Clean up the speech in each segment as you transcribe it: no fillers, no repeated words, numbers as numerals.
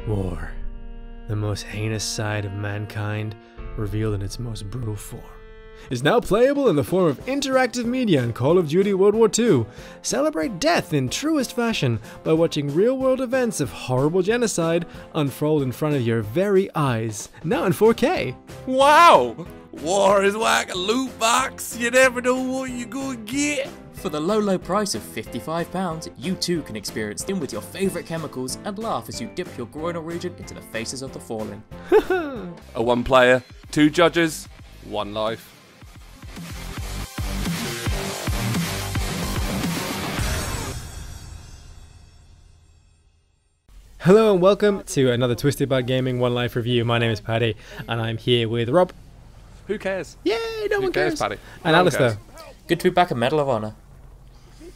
War, the most heinous side of mankind, revealed in its most brutal form, is now playable in the form of interactive media in Call of Duty World War II. Celebrate death in truest fashion by watching real-world events of horrible genocide unfold in front of your very eyes, now in 4K. Wow! War is like a loot box. You never know what you're gonna get. For the low price of £55, you too can experience them with your favourite chemicals and laugh as you dip your groinal region into the faces of the fallen. A 1 player, 2 judges, 1 life. Hello and welcome to another Twisted Bad Gaming One Life review. My name is Paddy and I'm here with Rob. Who cares? Yay, no one cares. Paddy? And Alistair. Good to be back at Medal of Honor.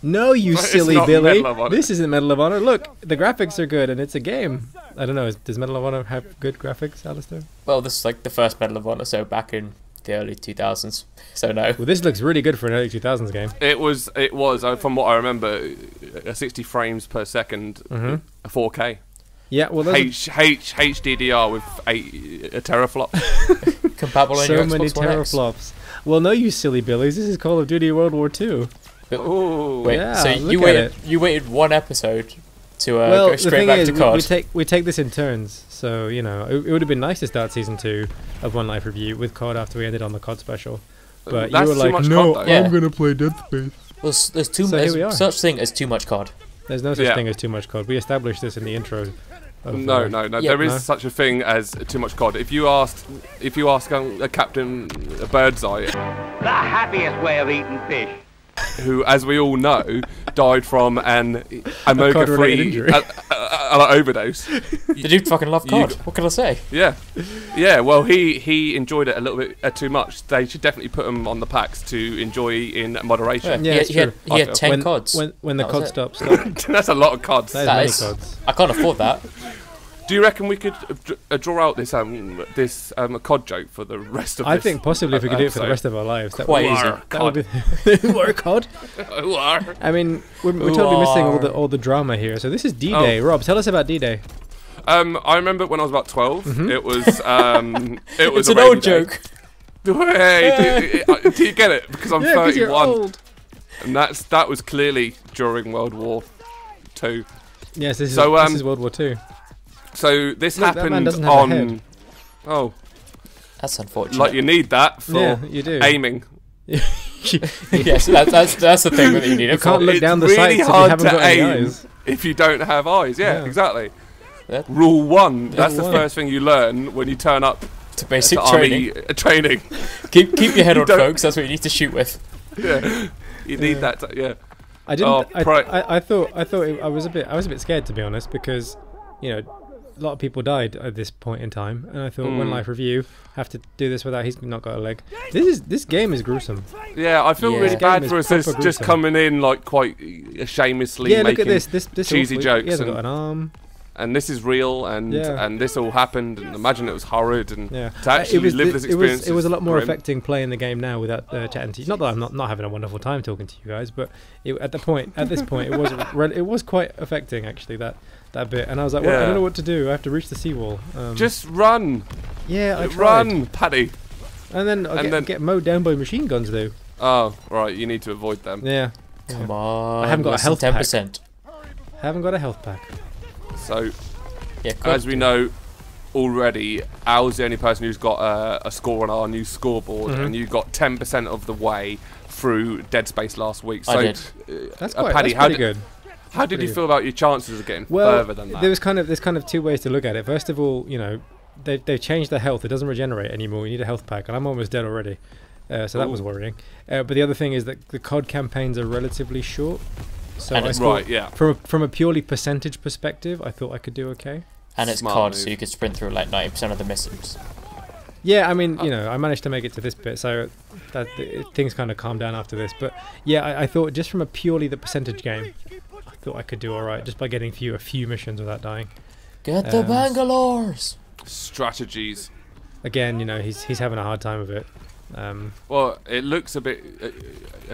No, you It's silly not Billy. Medal of Honor. This isn't Medal of Honor. Look, the graphics are good and it's a game. I don't know, does Medal of Honor have good graphics, Alistair? Well, this is like the first Medal of Honor, so back in the early 2000s. So no. Well, this looks really good for an early 2000s game. It was, from what I remember, 60 frames per second, a 4K. Yeah, well, HDDR with 8 teraflops. Compatible on your so many Xbox One X. teraflops. Well, no, you silly Billies. This is Call of Duty World War II. Ooh. Wait, Yeah, so look you at waited one episode to Well, go the straight thing back is, to COD. we take this in turns. So, you know, it would have been nice to start Season 2 of One Life Review with COD after we ended on the COD special. But That's you were too like, much no, COD, though. Yeah. I'm going to play Dead Space. Well, So here we are. such thing as too much COD. There's no such thing as too much COD. We established this in the intro. No. Yeah, There is such a thing as too much COD. If you ask a Captain Birdseye, The happiest way of eating fish. who, as we all know, died from an COD-related omega-3 injury. overdose. The dude fucking loved COD. What can I say? Yeah. Well, he enjoyed it a little bit too much. They should definitely put him on the packs to enjoy in moderation. Yeah, it's he had true. 10 CODs. When the That COD was it. stops. That's a lot of CODs. That is many CODs. I can't afford that. Do you reckon we could draw out this COD joke for the rest of I this think possibly if we could do it for the episode? rest of our lives. That Quite would, easy. that would be more COD. I mean, we're totally missing all the drama here. So this is D-Day. Rob, tell us about D-Day. I remember when I was about 12. It was It's a an rainy old day. joke. Hey, do you get it? Because I'm 'cause you're 31, old. and that was clearly during World War II. Yes, this is World War II. So this Look, that man happened doesn't have a on. head. Oh, That's unfortunate. like you need that for Yeah, you do. aiming. Yes, that's the thing that you need You it can't for. look It's down the really sights if you hard haven't to got any aim eyes. if you don't have eyes. Yeah, Yeah. exactly. That- Rule 1. That's the one. first thing you learn when you turn up To basic to training. army training. Keep your head You on, don't- folks. That's what you need to shoot with. Yeah, you need that. Yeah. I didn't. Oh, I thought I was a bit scared, to be honest, because you know a lot of people died at this point in time, and I thought One Life Review have to do this without he's not got a leg. This game is gruesome. Yeah, I feel Yeah. really This bad game for is us proper just gruesome. coming in like quite shamelessly Yeah, look making at this cheesy awful- jokes He hasn't and- got an arm. and this is real and Yeah. and this all happened and imagine it was horrid and Yeah, to actually live this experience. It was a lot more grim. affecting playing the game now without chatting to you. Not that I'm not having a wonderful time talking to you guys, but at this point, it was quite affecting actually that bit. And I was like, well, I Yeah. don't know what to do. I have to reach the seawall. Just run, yeah, I tried. run, Paddy. And then I get mowed down by machine guns though. Oh, right, you need to avoid them. Yeah. Come on. I haven't got a less health than pack. 10%. Haven't got a health pack. So, Yeah, good. as we know already, Al's the only person who's got a score on our new scoreboard, and you got 10% of the way through Dead Space last week. So, I did. That's Paddy, pretty good. How did you pretty feel about your chances of getting Well, further than that? there's kind of two ways to look at it. First of all, you know, they've changed the health. It doesn't regenerate anymore. You need a health pack, and I'm almost dead already. So that was worrying. But the other thing is that the COD campaigns are relatively short. So And I it's- thought Right, yeah. from a purely percentage perspective, I thought I could do okay. And it's Smart COD, move. so you could sprint through like 90% of the missions. Yeah, I mean, you know, I managed to make it to this bit, so things kind of calmed down after this. But yeah, I thought just from a purely the percentage game, I thought I could do all right just by getting through a few missions without dying. Get the Bangalores! Strategies. Again, you know, he's having a hard time of it. Well, it looks a bit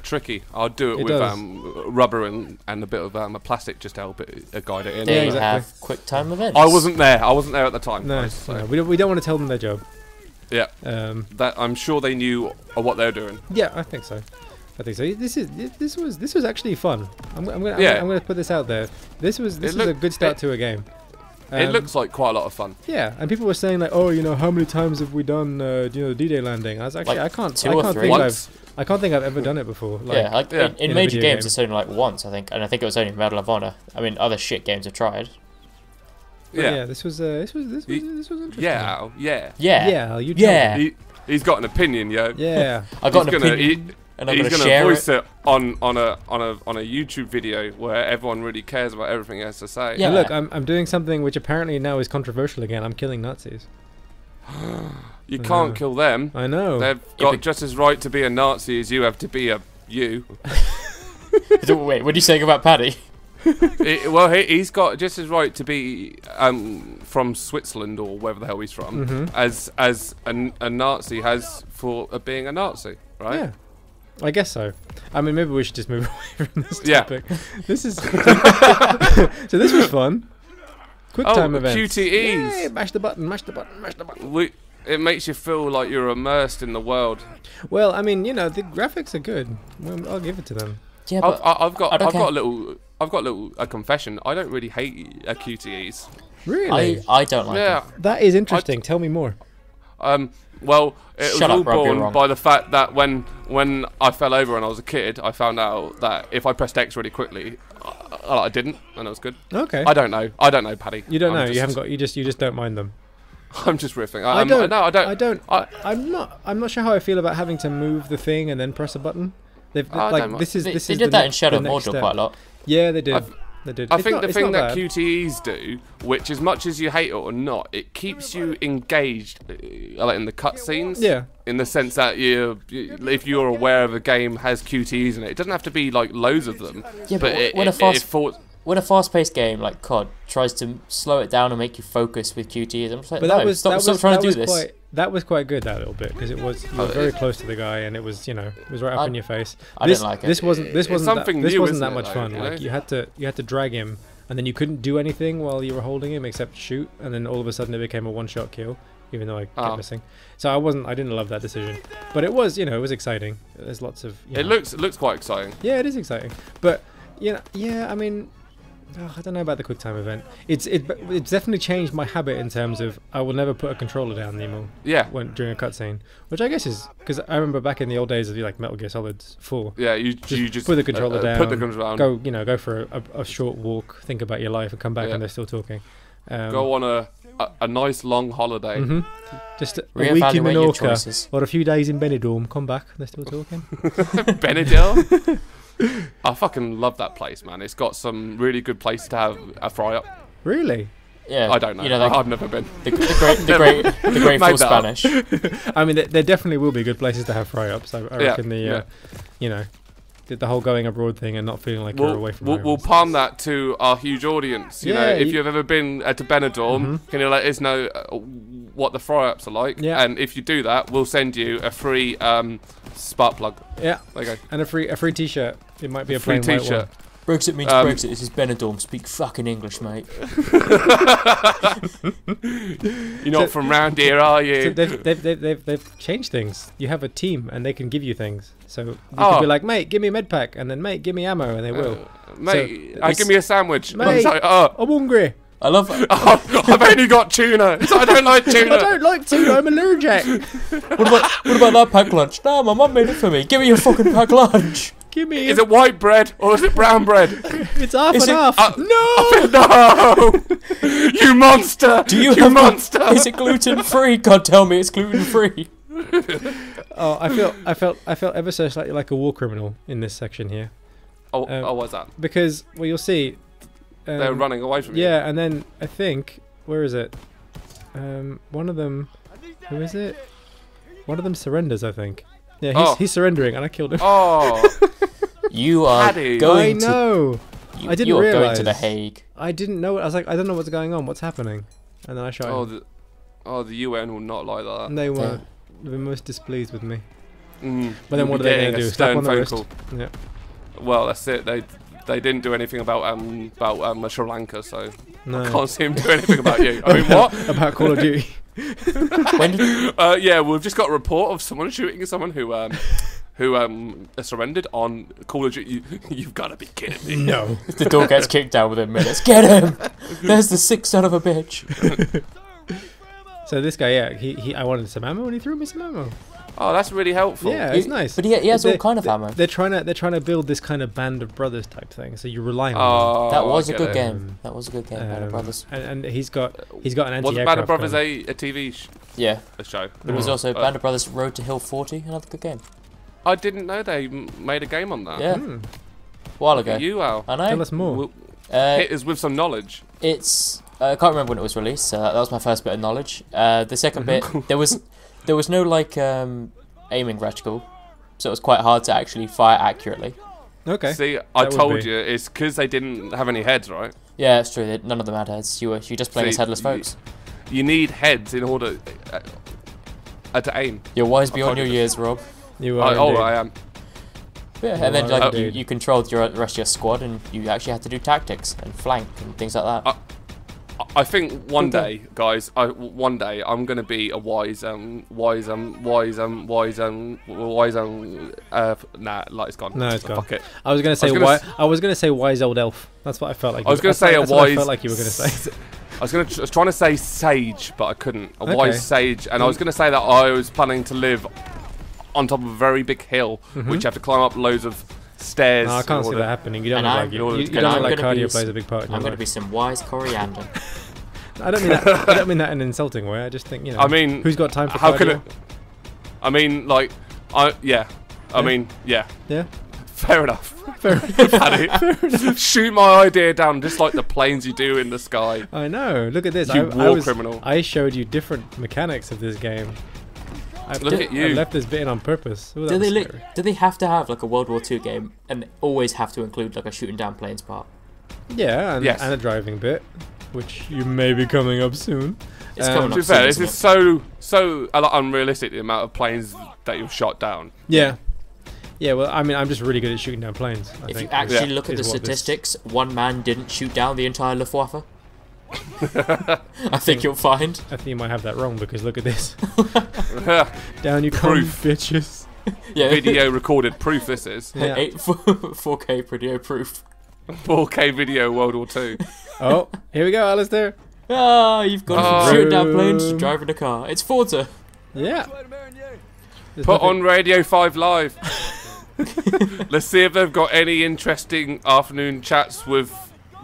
tricky. I'll do it with does. rubber and a bit of a plastic just to help it guide it in. They exactly. have quick time events. I wasn't there. I wasn't there at the time. No, guys, so. no, we don't want to tell them their job. Yeah. That I'm sure they knew what they were doing. Yeah, I think so. This was actually fun. I'm gonna put this out there. This was a good start to a game. It looks like quite a lot of fun. Yeah, and people were saying like, oh, how many times have we done, the D-Day landing? I was actually, Like I two or three. can't think I've ever done it before. Like, in major games it's only like once, I think, and I think it was only Medal of Honor. I mean, other shit games have tried. Yeah, this was interesting. Yeah. Yeah, you Yeah. He's got an opinion, yo. Yeah. I got an opinion, and I'm He's gonna gonna share voice it. it on a YouTube video where everyone really cares about everything he has to say. Yeah. And look, I'm doing something which apparently now is controversial again. I'm killing Nazis. You can't kill them. I know. They've got just as right to be a Nazi as you have to be a you. Wait, what are you saying about Paddy? Well, he's got just as right to be from Switzerland or wherever the hell he's from as a Nazi has for being a Nazi, right? Yeah. I guess so. I mean, maybe we should just move away from this Yeah. topic. This is so. This was fun. Quick time events. QTEs. Yay, mash the button. Mash the button. Mash the button. It makes you feel like you're immersed in the world. Well, I mean, the graphics are good. Well, I'll give it to them. Yeah, but I've got a little confession. I don't really hate QTEs. Really? I don't like them. That is interesting. Tell me more. Well, it was Shut all up, Rob, you're born wrong. by the fact that when I fell over when I was a kid, I found out that if I pressed X really quickly, I didn't, and it was good. Okay. I don't know, Paddy. You don't know. You haven't got. You just don't mind them. I'm just riffing. I don't. No, I don't. I'm not sure how I feel about having to move the thing and then press a button. This is They did that in Shadow of Mordor quite a a lot. Yeah, they did. They did. I think the thing that bad. QTEs do, which as much as you hate it or not, it keeps you engaged like in the cutscenes. Yeah. In the sense that if you're aware of a game has QTEs in it, it doesn't have to be like loads of them. Yeah, but when a fast-paced game like COD tries to slow it down and make you focus with QTEs, I'm just like, But no, stop trying to do this. That was quite good, that little bit, because you were very close to the guy, and it was it was right up in your face. I didn't like it. This wasn't that much fun. You Like you had to drag him, and then you couldn't do anything while you were holding him except shoot, and then all of a sudden it became a one-shot kill, even though I kept missing. So I didn't love that decision, but it was it was exciting. There's lots of. It looks quite exciting. Yeah, it is exciting, but I mean. I don't know about the QuickTime event. It's definitely changed my habit in terms of I will never put a controller down anymore. Yeah. During a cutscene, which I guess is because I remember back in the old days of like Metal Gear Solid 4. Yeah, you just put the controller down. Put the controller down. Go for a short walk, think about your life, and come back and they're still talking. Go on a nice long holiday. Just a week in Menorca choices. or a few days in Benidorm. Come back, they're still talking. Benidorm. I fucking love that place, man. It's got some really good places to have a fry up. Really? Yeah. I don't know. I've never been. The great full Spanish. I mean, there definitely will be good places to have fry ups. I reckon the whole going abroad thing and not feeling like you're away from home. We'll palm that to our huge audience. You know, if you've ever been to Benidorm, can you let us know what the fry ups are like? Yeah. And if you do that, we'll send you a free spark plug. Yeah. There you go. And a free T-shirt. It might be a free plain T-shirt. Brexit means Brexit. This is Benidorm. Speak fucking English, mate. You're not from round here, are you? So they've changed things. You have a team, and they can give you things. So you can be like, mate, give me a med pack, and then mate, give me ammo, and they will. Mate, give me a sandwich. Mate, I'm hungry. I love. I've only got tuna. I don't like tuna. I don't like tuna. I'm allergic. What about that pack lunch? No, my mum made it for me. Give me your fucking pack lunch. Give me. Is it white bread or is it brown bread? It's half and half. No! You monster! You monster! Is it gluten free? God, tell me it's gluten free. Oh, I felt ever so slightly like a war criminal in this section here. What's that? Because you'll see. They're running away from you. Yeah, and then I think where is it? One of them. Who is it? One of them surrenders, I think. Yeah, he's surrendering, and I killed him. Oh, you are Paddy. going I know. to. I didn't you are realize. going to the Hague. I didn't know. I was like, I don't know what's going on. What's happening? And then I shot him. The UN will not like that. And they were most displeased with me. But then what are they going to do? Slap on the wrist? Yeah. Well, that's it. They didn't do anything about Sri Lanka, so No. I can't see him do anything about you. I mean, what? About Call of Duty. Yeah, we've just got a report of someone shooting someone who surrendered on Call of Duty. You've got to be kidding me. No. The door gets kicked down within minutes. Get him! There's the sick son of a bitch. So this guy, yeah, I wanted some ammo and he threw me some ammo. Oh, that's really helpful. Yeah, it's nice. But he has all kind of ammo. They're trying to build this kind of Band of Brothers type thing. So you rely on Oh, That was I a get good it. game. That was a good game, Band of Brothers. And he's got an anti-aircraft Wasn't Band of Brothers gun. a TV Yeah. show? There was also Band of Brothers Road to Hill 40, another good game. I didn't know they made a game on that. Yeah. Hmm. A while ago. You, Al. I know. Tell us more. Hit us with some knowledge. It's I can't remember when it was released, so that was my first bit of knowledge. The second bit, there was no like aiming reticle, so it was quite hard to actually fire accurately. Okay. See, I That would told be. you, it's because they didn't have any heads, right? Yeah, it's true. None of them had heads. You just playing as See, headless folks. You need heads in order to aim. You're wise beyond told your you years, Rob. You are. indeed. I am. Yeah, You and then are like indeed. you controlled the rest of your squad, and you actually had to do tactics and flank and things like that. I think one day, guys, one day I'm gonna be a wise nah, like it's gone. No, it's gone. Fuck it. I was gonna say I was gonna say wise old elf. That's what I felt like. I was gonna say that's what I felt like you were gonna say. I was trying to say sage, but I couldn't. A Okay. wise sage, and I was gonna say that I was planning to live on top of a very big hill, which you have to climb up loads of stairs. No, I can't in see order- that happening. You don't And look I'm- like in order you to don't get look out. like I'm gonna cardio be plays a big part in your I'm going to life. be some wise coriander. I don't mean that. I don't mean that in an insulting way. I just think I mean, who's got time for how cardio? can it? I mean, like, yeah. I mean, yeah. Yeah. Fair enough. Fair Paddy. Shoot my idea down just like the planes you do in the sky. I know. Look at this. You war criminal. I showed you different mechanics of this game. Look at you. I left this bit in on purpose. Ooh, Do that was they scary. do they have to have like a World War II game and always have to include like a shooting down planes part? Yeah, and, Yes. and a driving bit, which you may be coming up soon. It's coming To up be fair, soon, this isn't is so unrealistic, the amount of planes that you've shot down. Yeah. Yeah, well, I mean, I'm just really good at shooting down planes. I If think, you actually Yeah. look at the is what this- statistics, one man didn't shoot down the entire Luftwaffe. I think you'll find. I think you might have that wrong because look at this. Down you come, Proof. bitches. Yeah. Video recorded proof this is. Yeah. 4K video proof. 4K video World War II. Oh, here we go, Alistair. Ah, you've gone Oh. from shooting down planes to driving a car. It's Forza. Yeah. There's Put nothing- on Radio 5 Live. Let's see if they've got any interesting afternoon chats with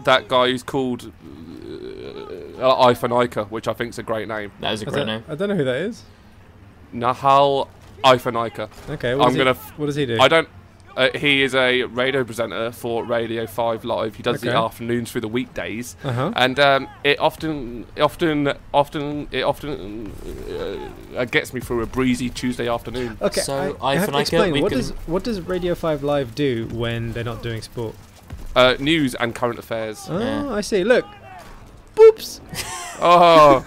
that guy who's called Iphanaika, which I think is a great name. That is a I great don't, name. I don't know who that is. Nahal Iphanaika. Okay, I'm gonna what does he do? I don't. He is a radio presenter for Radio 5 Live. He does the Okay. afternoons through the weekdays, Uh-huh. and it often gets me through a breezy Tuesday afternoon. Okay, So, I have to Iphanaika, explain, we what can- does Radio 5 Live do when they're not doing sport? News and current affairs. Oh, Yeah. I see. Look. Boops. Oh,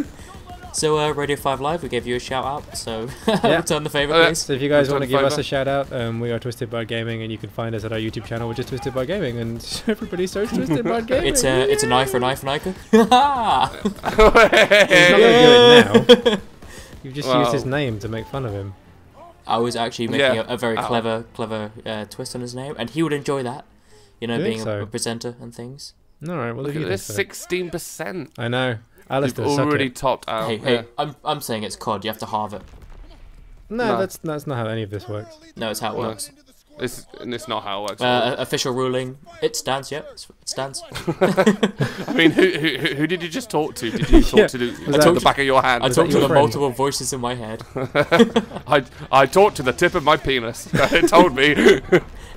So, Radio 5 Live, we gave you a shout out. So, Yeah. return the favour, Uh, please. So if you guys Return want to give us favour. a shout out, we are Twisted Bird Gaming, and you can find us at our YouTube channel, which is Twisted Bird Gaming, and everybody search Twisted Bird Gaming. It's an eye for an Iphanaika. He's not going to do it now. You've just used his name to make fun of him. I was actually making Yeah. a very Ow. clever twist on his name, and he would enjoy that. You know, You think being so? a presenter and things. All right, well, Look if you at this, think so. 16%. I know. You've Alistair, suck already it. topped out. Hey, I'm saying it's COD. You have to halve it. No, No. that's not how any of this works. No, it's how it No. works. It's not how it works. Official ruling. It stands. Yep, it stands. I mean, who did you just talk to? Did you talk Yeah. to Was the, that- the back of your hand? I talked to your the friend? multiple voices in my head. I talked to the tip of my penis. It told me.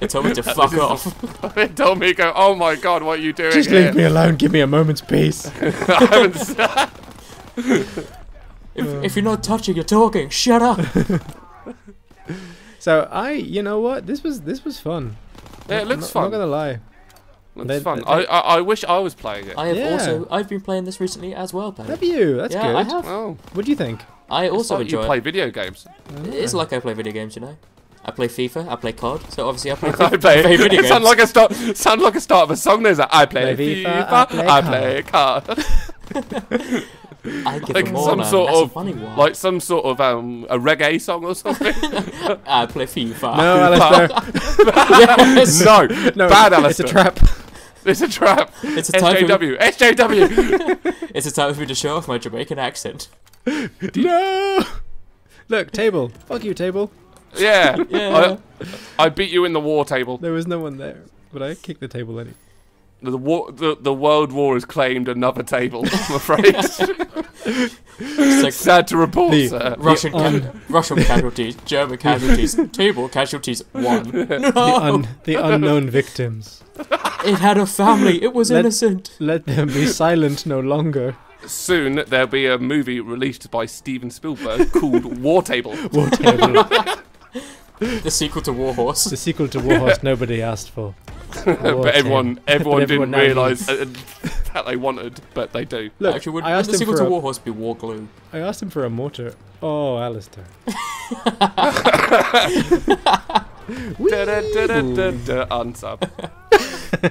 It told me to fuck off. It told me, go, oh my god, what are you doing Just here? leave me alone. Give me a moment's peace. I haven't If you're not touching, you're talking. Shut up. So you know what? This was fun. Yeah, it looks I'm fun. not gonna lie. It's fun. I wish I was playing it. I have Yeah. I've been playing this recently as well, Paddy. Have you? That's Yeah, good. I have. Oh, What do you think? I it's also like you enjoy play it. video games. It's like I play video games, you know. I play FIFA. I play COD. So obviously I play I FIFA. play. I play video It sounds games. like a start of a song. There's that. I play Play FIFA. FIFA, I play car. I give Like them all, some man. sort That's a of funny one. like some sort of a reggae song or something. I play FIFA. No, Alistair. Yes. No, bad Alistair. It's a trap. It's a trap. It's a time for me, SJW. it's a time for me to show off my Jamaican accent. No. Look, table. Fuck you, table. Yeah. Yeah. I beat you in the war table. There was no one there, but I kicked the table anyway. The world war has claimed another table. I'm afraid. It's like Sad to report, The- sir. Russian casualties, German casualties, table casualties 1. The unknown victims. It had a family. It was innocent. Let them be silent no longer. Soon there'll be a movie released by Steven Spielberg called War Table. War table. The sequel to War Horse. The sequel to War Horse nobody asked for. But everyone didn't now realise that they wanted, but they do. Look, Actually, would I asked the him sequel for to a, War Horse be War Glue? I asked him for a mortar. Oh, Alistair. Unsub.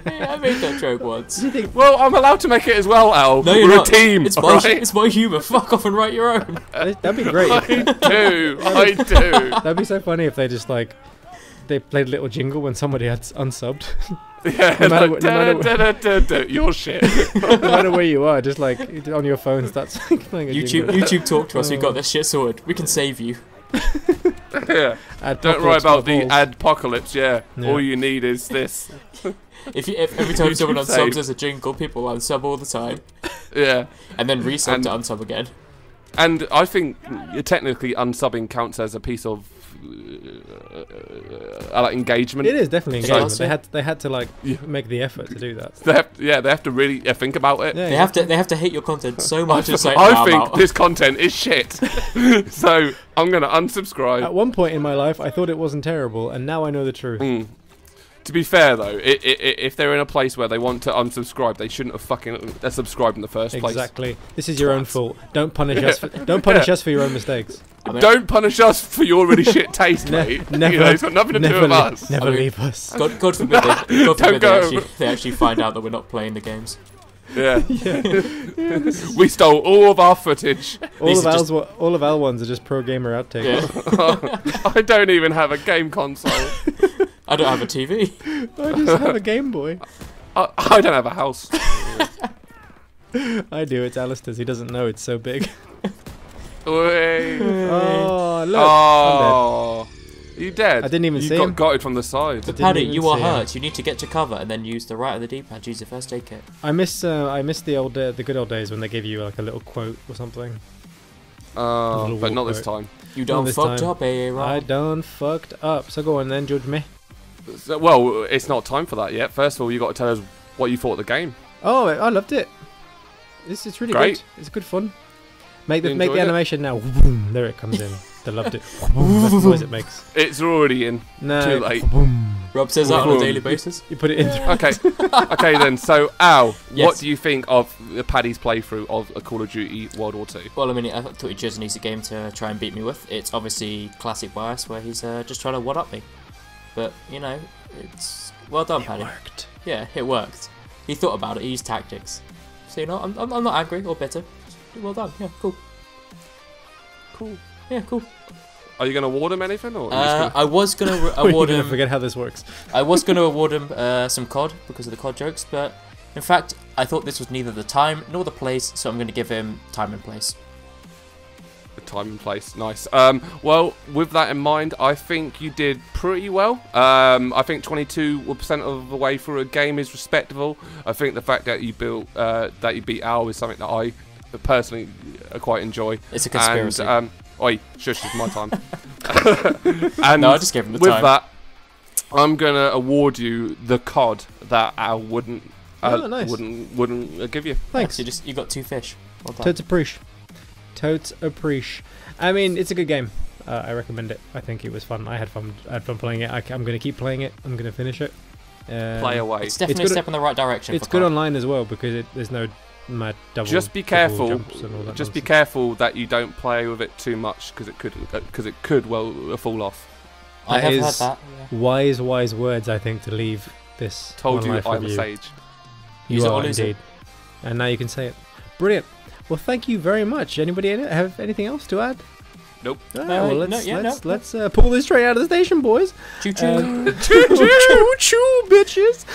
Yeah, I made that joke once. Well, I'm allowed to make it as well, Al. No, you're We're not. a team. It's all my, right? it's my humour. Fuck off and write your own. That'd be great. I do. I do. That'd be so funny if they just like they played a little jingle when somebody had unsubbed. Yeah, No matter like, what- your shit. No matter where you are, just like on your phones. That's like playing a jingle. YouTube, talk to us. We got this shit sorted. We can save you. Yeah. Don't worry about the adpocalypse. Yeah. Yeah. All you need is this. If every time someone YouTube unsubs, save. there's a jingle. People unsub all the time, Yeah. and then resub And- to unsub again. And I think technically unsubbing counts as a piece of like engagement. It is definitely It engagement. does, They had to like Yeah. make the effort to do that. They have to really think about it. Yeah, They have to hate your content so much. It's like, I nah, I'm think out. this content is shit, so I'm gonna unsubscribe. At one point in my life, I thought it wasn't terrible, and now I know the truth. To be fair though, if they're in a place where they want to unsubscribe, they shouldn't have fucking subscribed in the first place. Exactly. This is your own fault. Don't punish us. Don't punish us for your own mistakes. I mean, Don't punish us for your really shit taste, mate. Never. You know, it's got nothing to do Never, with us. never I mean, leave us. God forbid, God forbid go. they actually find out that we're not playing the games. Yeah. We stole all of our footage. These are just- All of Al ones are just pro gamer outtakes. Yeah. I don't even have a game console. I don't have a TV. I just have a Game Boy. I don't have a house. I do. It's Alistair's. He doesn't know it's so big. Oi. Oh look! Oh, are you dead? I didn't even you see got him. gutted from the side. But Didn't Paddy, even you are see him. hurt. You need to get to cover and then use the right of the D-pad. Use the first aid kit. I miss the good old days when they give you like a little quote or something. little But not this walk time. You done this fucked time. up, eh? I done fucked up. So go on then, judge me. So, well, it's not time for that yet. First of all, you got to tell us what you thought of the game. Oh, I loved it. It's really Great. good. It's good fun. Make You the enjoyed it? animation now. Boom, there it comes in. They loved it. That's the noise it makes. It's already in. No, Too late. Boom. Rob says that on a Boom. daily basis. You put it in. Okay. Okay then. So, Al, Yes. what do you think of Paddy's playthrough of a Call of Duty World War II? Well, I mean, I thought it just an easy game to try and beat me with. It's obviously classic bias where he's just trying to one-up me. But, you know, it's well done, Paddy. Worked. Yeah, it worked. He thought about it. He used tactics. So, you know, I'm not angry or bitter. Well done. Yeah, cool. Cool. Yeah, cool. Are you going to award him anything, or? are you just gonna- I was gonna We're award gonna him. forget how this works. I was gonna award him some COD because of the COD jokes, but in fact, I thought this was neither the time nor the place, so I'm gonna give him time and place. Time and place, nice. Well, with that in mind, I think you did pretty well. I think 22% of the way through a game is respectable. I think the fact that you beat Al is something that I personally quite enjoy. It's a conspiracy. And, oi, shush, it's my time. And No, I just gave him the with time. that, I'm gonna award you the COD that Al wouldn't Nice. wouldn't give you. Thanks. You got 2 fish. Well done. Totes appreciate. Totes appreciate. I mean, it's a good game. I recommend it. I think it was fun. I had fun playing it. I'm going to keep playing it. I'm going to finish it. Play away. It's definitely It's a good- step in the right direction. It's for good COD. online as well because there's no mad double. Just be double careful. jumps and all that Just be nonsense. careful that you don't play with it too much because it could well fall off. I That have heard is that. Yeah. wise words, I think, to leave this Told One you Life I'm a review. sage. You Use it or are lose it. indeed. And now you can say it. Brilliant. Well, thank you very much. Anybody have anything else to add? Nope. Well, no. let's pull this train out of the station, boys. Choo choo. Choo, bitches.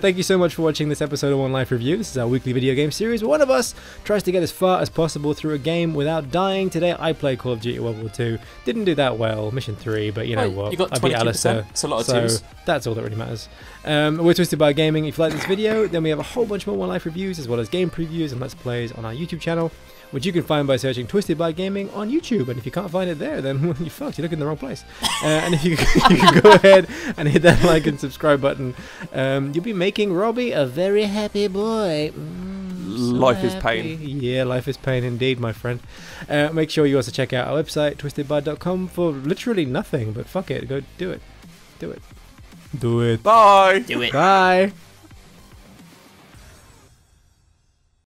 Thank you so much for watching this episode of One Life Review. This is our weekly video game series where one of us tries to get as far as possible through a game without dying. Today I played Call of Duty World War II. Didn't do that well, mission 3, but you know Well, what? you got I beat 22%. Alistair. It's a lot of So twos. that's all that really matters. We're Twisted by Gaming. If you like this video, then we have a whole bunch more One Life reviews as well as game previews and Let's Plays on our YouTube channel, which you can find by searching Twisted by Gaming on YouTube. And if you can't find it there, then you're fucked. You're looking in the wrong place. And if you can go ahead and hit that like and subscribe button, you'll be making Robbie a very happy boy. Life is pain. Yeah, life is pain indeed, my friend. Make sure you also check out our website, twistedbud.com, for literally nothing. But fuck it. Go do it. Do it. Do it. Bye. Do it. Bye.